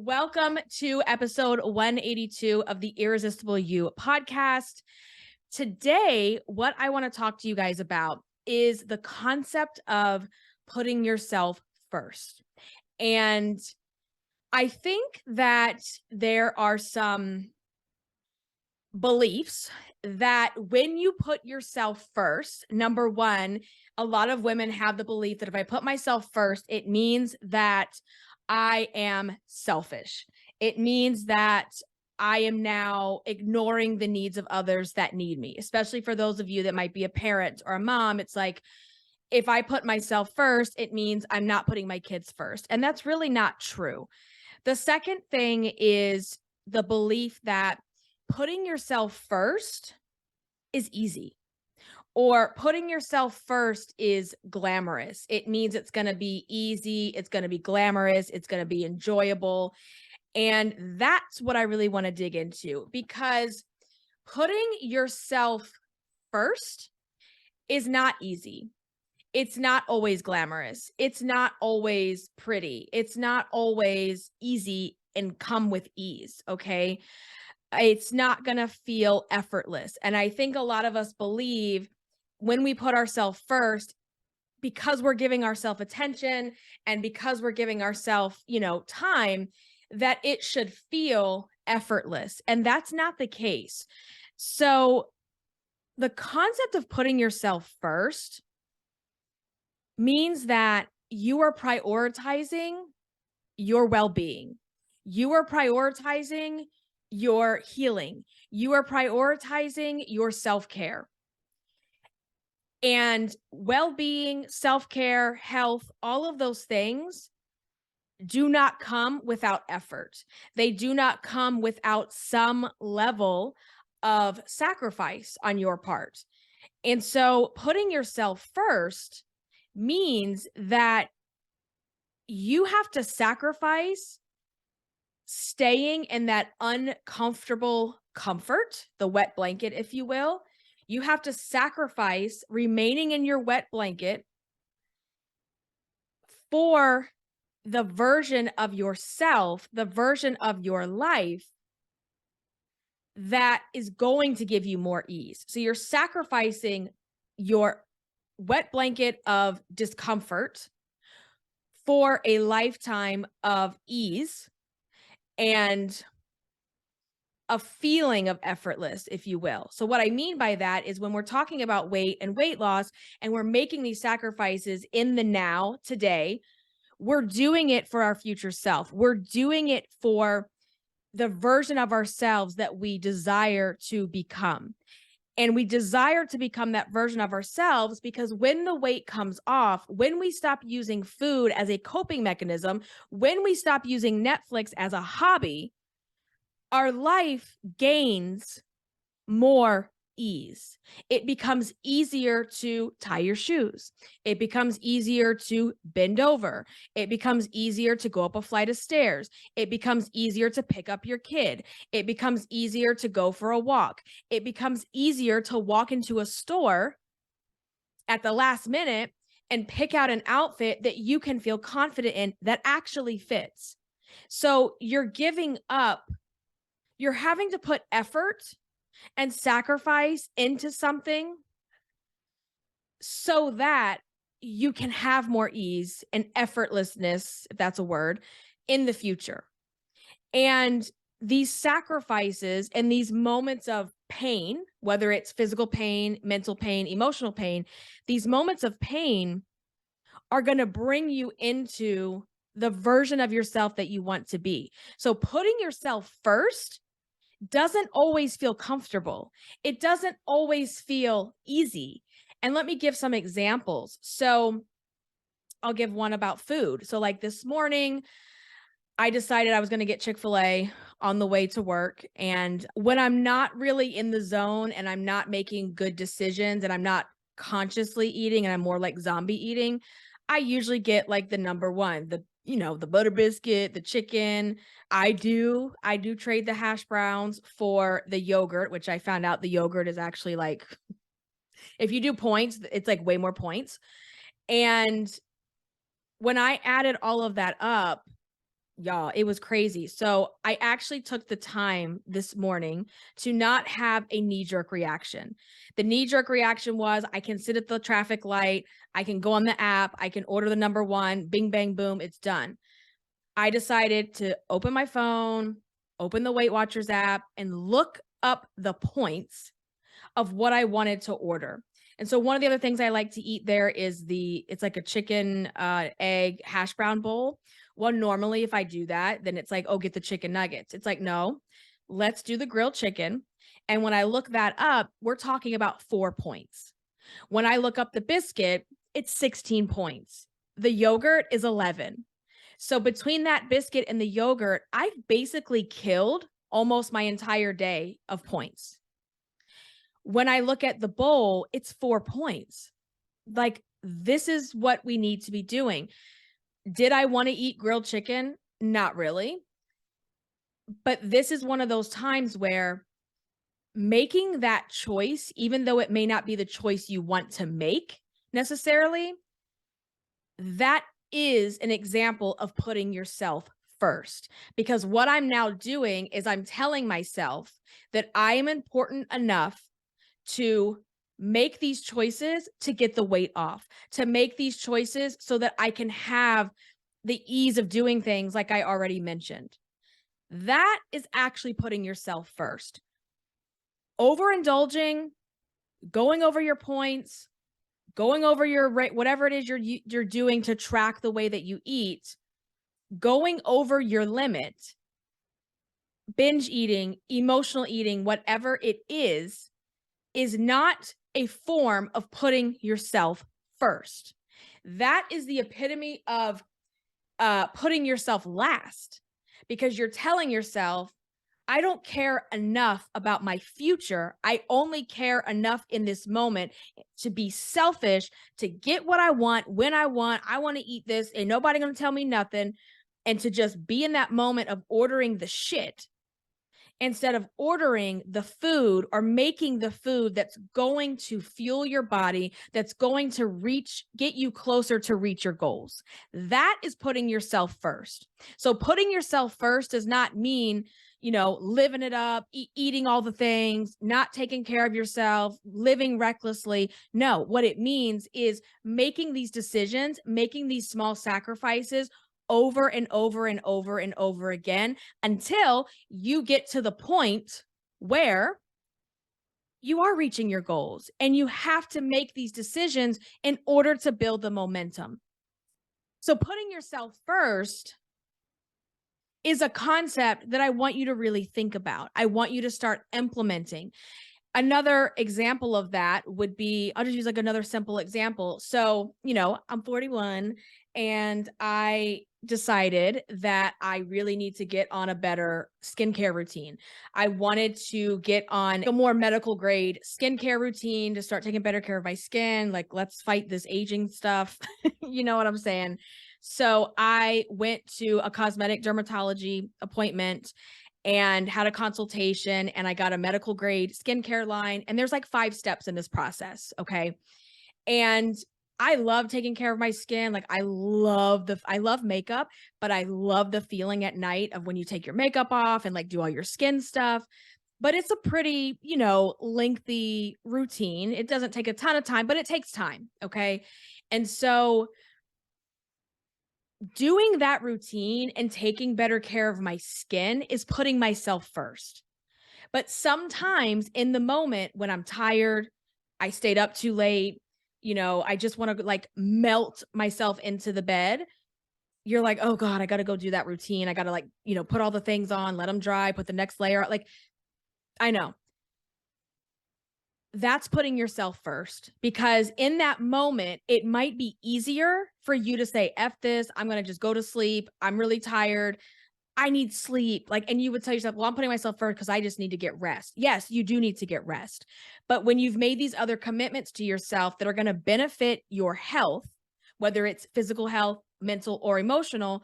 Welcome to episode 182 of the Irresistible You podcast. Today, what I want to talk to you guys about is the concept of putting yourself first. And I think that there are some beliefs that when you put yourself first, number one, a lot of women have the belief that if I put myself first, it means that I am selfish. It means that I am now ignoring the needs of others that need me, especially for those of you that might be a parent or a mom. It's like, if I put myself first, it means I'm not putting my kids first. And that's really not true. The second thing is the belief that putting yourself first is easy, or putting yourself first is glamorous. It means it's going to be easy, it's going to be glamorous, it's going to be enjoyable. And that's what I really want to dig into, because putting yourself first is not easy. It's not always glamorous. It's not always pretty. It's not always easy and come with ease. Okay. It's not going to feel effortless. And I think a lot of us believe when we put ourselves first, because we're giving ourselves attention and because we're giving ourselves, time, that it should feel effortless. And that's not the case. So the concept of putting yourself first means that you are prioritizing your well-being. You are prioritizing your healing. You are prioritizing your self-care. And well-being, self-care, health, all of those things do not come without effort. They do not come without some level of sacrifice on your part. And so putting yourself first means that you have to sacrifice staying in that uncomfortable comfort, the wet blanket, if you will. You have to sacrifice remaining in your wet blanket for the version of yourself, the version of your life that is going to give you more ease. So you're sacrificing your wet blanket of discomfort for a lifetime of ease and a feeling of effortless, if you will. So what I mean by that is when we're talking about weight and weight loss and we're making these sacrifices in the now, today, we're doing it for our future self. We're doing it for the version of ourselves that we desire to become. And we desire to become that version of ourselves because when the weight comes off, when we stop using food as a coping mechanism, when we stop using Netflix as a hobby, our life gains more ease. It becomes easier to tie your shoes. It becomes easier to bend over. It becomes easier to go up a flight of stairs. It becomes easier to pick up your kid. It becomes easier to go for a walk. It becomes easier to walk into a store at the last minute and pick out an outfit that you can feel confident in that actually fits. So you're giving up, you're having to put effort and sacrifice into something so that you can have more ease and effortlessness, if that's a word, in the future. And these sacrifices and these moments of pain, whether it's physical pain, mental pain, emotional pain, these moments of pain are going to bring you into the version of yourself that you want to be. So putting yourself first doesn't always feel comfortable. It doesn't always feel easy. And let me give some examples. So I'll give one about food. So like this morning, I decided I was going to get Chick-fil-A on the way to work. And when I'm not really in the zone and I'm not making good decisions and I'm not consciously eating and I'm more like zombie eating, I usually get like the number one, the butter biscuit, the chicken. I do trade the hash browns for the yogurt, which I found out the yogurt is actually like, if you do points, it's like way more points. And when I added all of that up, Y'all, it was crazy. So I actually took the time this morning to not have a knee jerk reaction. The knee jerk reaction was I can sit at the traffic light, I can go on the app, I can order the number one, bing, bang, boom, it's done. I decided to open my phone, open the Weight Watchers app, and look up the points of what I wanted to order. And so one of the other things I like to eat there is it's like a chicken egg hash brown bowl. Well, normally if I do that, then it's like, oh, get the chicken nuggets. It's like, no, let's do the grilled chicken. And when I look that up, we're talking about 4 points. When I look up the biscuit, it's 16 points. The yogurt is 11. So between that biscuit and the yogurt, I've basically killed almost my entire day of points. When I look at the bowl, it's 4 points. Like, this is what we need to be doing. Did I want to eat grilled chicken? Not really. But this is one of those times where making that choice, even though it may not be the choice you want to make necessarily, that is an example of putting yourself first. Because what I'm now doing is I'm telling myself that I am important enough to make these choices to get the weight off, to make these choices so that I can have the ease of doing things like I already mentioned. That is actually putting yourself first. Overindulging, going over your points, going over your rate, whatever it is you're doing to track the way that you eat, going over your limit, binge eating, emotional eating, whatever it is not a form of putting yourself first. That is the epitome of putting yourself last, because you're telling yourself, I don't care enough about my future. I only care enough in this moment to be selfish, to get what I want when I want. I want to eat this. Ain't nobody going to tell me nothing. And to just be in that moment of ordering the shit instead of ordering the food or making the food that's going to fuel your body, that's going to get you closer to reach your goals. That is putting yourself first. So putting yourself first does not mean, living it up, eating all the things, not taking care of yourself, living recklessly. No, what it means is making these decisions, making these small sacrifices over and over and over and over again until you get to the point where you are reaching your goals, and you have to make these decisions in order to build the momentum. So putting yourself first is a concept that I want you to really think about. I want you to start implementing. Another example of that would be, I'll just use like another simple example. So, I'm 41 and I decided that I really need to get on a better skincare routine. I wanted to get on a more medical grade skincare routine to start taking better care of my skin. Like, let's fight this aging stuff. You know what I'm saying? So I went to a cosmetic dermatology appointment and had a consultation, and I got a medical grade skincare line. And there's like 5 steps in this process. Okay. And I love taking care of my skin. Like, I love makeup, but I love the feeling at night of when you take your makeup off and like do all your skin stuff. But it's a pretty, lengthy routine. It doesn't take a ton of time, but it takes time. Okay. And so doing that routine and taking better care of my skin is putting myself first. But sometimes in the moment when I'm tired, I stayed up too late, I just want to like melt myself into the bed. You're like, oh God, I got to go do that routine. I got to like, put all the things on, let them dry, put the next layer. Like, I know that's putting yourself first, because in that moment, it might be easier for you to say, F this, I'm going to just go to sleep. I'm really tired. I need sleep. Like, and you would tell yourself, well, I'm putting myself first because I just need to get rest. Yes, you do need to get rest. But when you've made these other commitments to yourself that are going to benefit your health, whether it's physical health, mental, or emotional,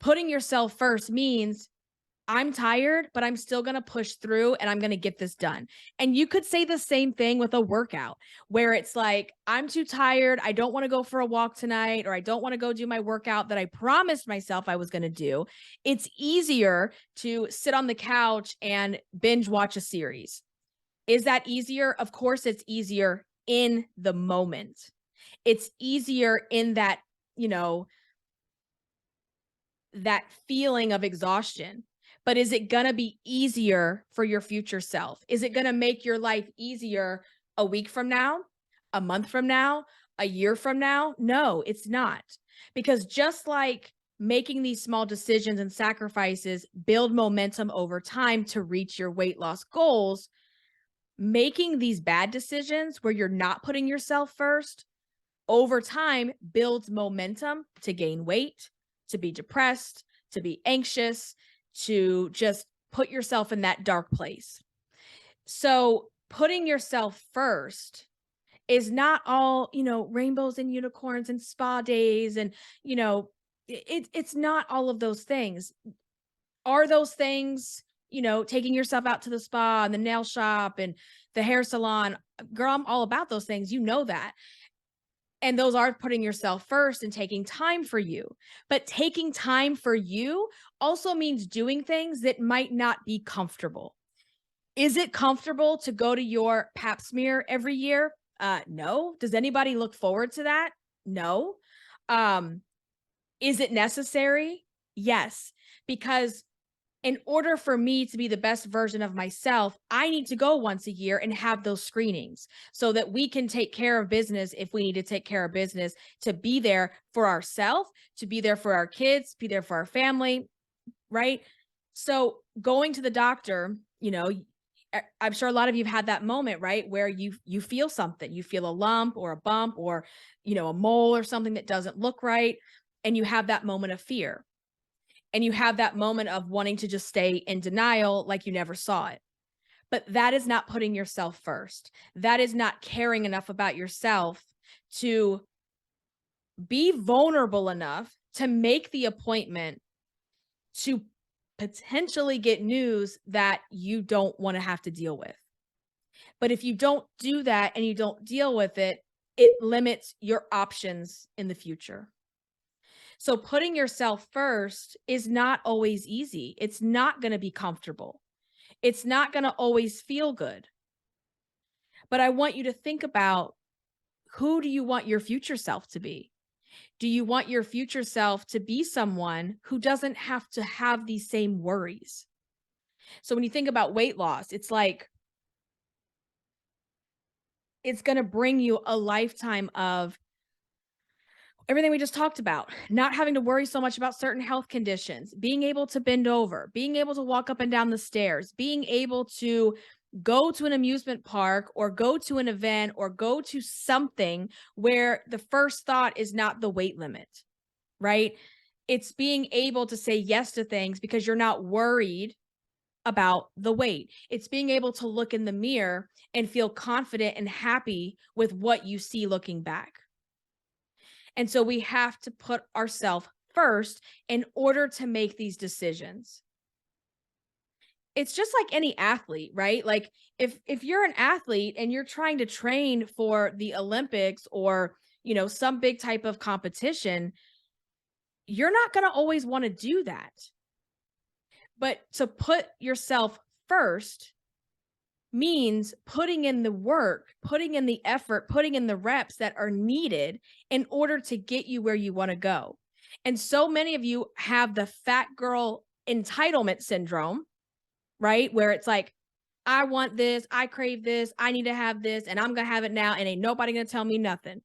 putting yourself first means I'm tired, but I'm still going to push through and I'm going to get this done. And you could say the same thing with a workout where it's like, I'm too tired. I don't want to go for a walk tonight, or I don't want to go do my workout that I promised myself I was going to do. It's easier to sit on the couch and binge watch a series. Is that easier? Of course, it's easier in the moment. It's easier in that, you know, that feeling of exhaustion. But is it going to be easier for your future self? Is it going to make your life easier a week from now, a month from now, a year from now? No, it's not. Because just like making these small decisions and sacrifices build momentum over time to reach your weight loss goals, making these bad decisions where you're not putting yourself first over time builds momentum to gain weight, to be depressed, to be anxious, to just put yourself in that dark place. So, putting yourself first is not all, rainbows and unicorns and spa days and, it's not all of those things. Are those things, taking yourself out to the spa and the nail shop and the hair salon? Girl, I'm all about those things. You know that. And those are putting yourself first and taking time for you. But taking time for you also means doing things that might not be comfortable. Is it comfortable to go to your pap smear every year? No. Does anybody look forward to that? No. Um, is it necessary? Yes. Because in order for me to be the best version of myself, I need to go once a year and have those screenings so that we can take care of business if we need to take care of business, to be there for ourselves, to be there for our kids, be there for our family, right? So going to the doctor, I'm sure a lot of you've had that moment, right? Where you feel something, you feel a lump or a bump or, a mole or something that doesn't look right. And you have that moment of fear. And you have that moment of wanting to just stay in denial like you never saw it. But that is not putting yourself first. That is not caring enough about yourself to be vulnerable enough to make the appointment to potentially get news that you don't want to have to deal with. But if you don't do that and you don't deal with it, it limits your options in the future. So putting yourself first is not always easy. It's not going to be comfortable. It's not going to always feel good. But I want you to think about, who do you want your future self to be? Do you want your future self to be someone who doesn't have to have these same worries? So when you think about weight loss, it's like, it's going to bring you a lifetime of everything we just talked about, not having to worry so much about certain health conditions, being able to bend over, being able to walk up and down the stairs, being able to go to an amusement park or go to an event or go to something where the first thought is not the weight limit, right? It's being able to say yes to things because you're not worried about the weight. It's being able to look in the mirror and feel confident and happy with what you see looking back. And so we have to put ourselves first in order to make these decisions. It's just like any athlete, right? Like if you're an athlete and you're trying to train for the Olympics or, some big type of competition, you're not going to always want to do that. But to put yourself first means putting in the work, putting in the effort, putting in the reps that are needed in order to get you where you want to go. And so many of you have the fat girl entitlement syndrome, right? Where it's like, I want this, I crave this, I need to have this, and I'm going to have it now, and ain't nobody going to tell me nothing.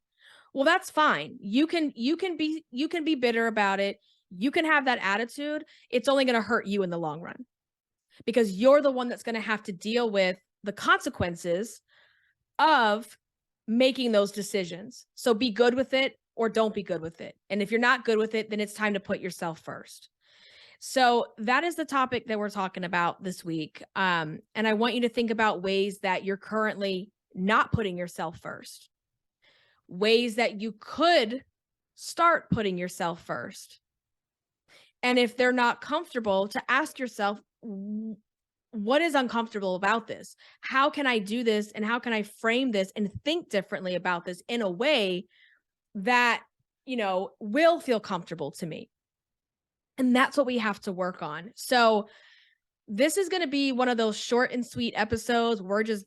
Well, that's fine. You can be bitter about it. You can have that attitude. It's only going to hurt you in the long run, because you're the one that's going to have to deal with the consequences of making those decisions. So be good with it or don't be good with it. And if you're not good with it, then it's time to put yourself first. So that is the topic that we're talking about this week. And I want you to think about ways that you're currently not putting yourself first, ways that you could start putting yourself first. And if they're not comfortable, to ask yourself, what is uncomfortable about this? How can I do this? And how can I frame this and think differently about this in a way that, will feel comfortable to me? And that's what we have to work on. So this is going to be one of those short and sweet episodes. We're just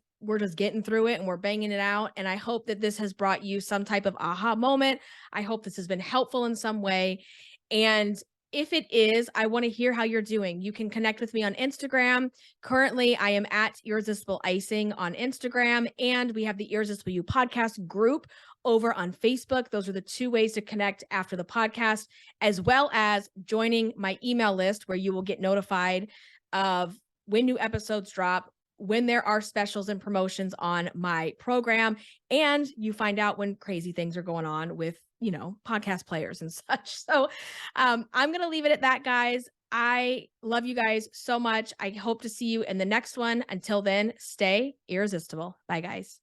getting through it and we're banging it out, and I hope that this has brought you some type of aha moment. I hope this has been helpful in some way. And if it is, I want to hear how you're doing. You can connect with me on Instagram. Currently, I am at Irresistible Icing on Instagram, and we have the Irresistible You podcast group over on Facebook. Those are the two ways to connect after the podcast, as well as joining my email list where you will get notified of when new episodes drop, when there are specials and promotions on my program, and you find out when crazy things are going on with, podcast players and such. So I'm going to leave it at that, guys. I love you guys so much. I hope to see you in the next one. Until then, stay irresistible. Bye, guys.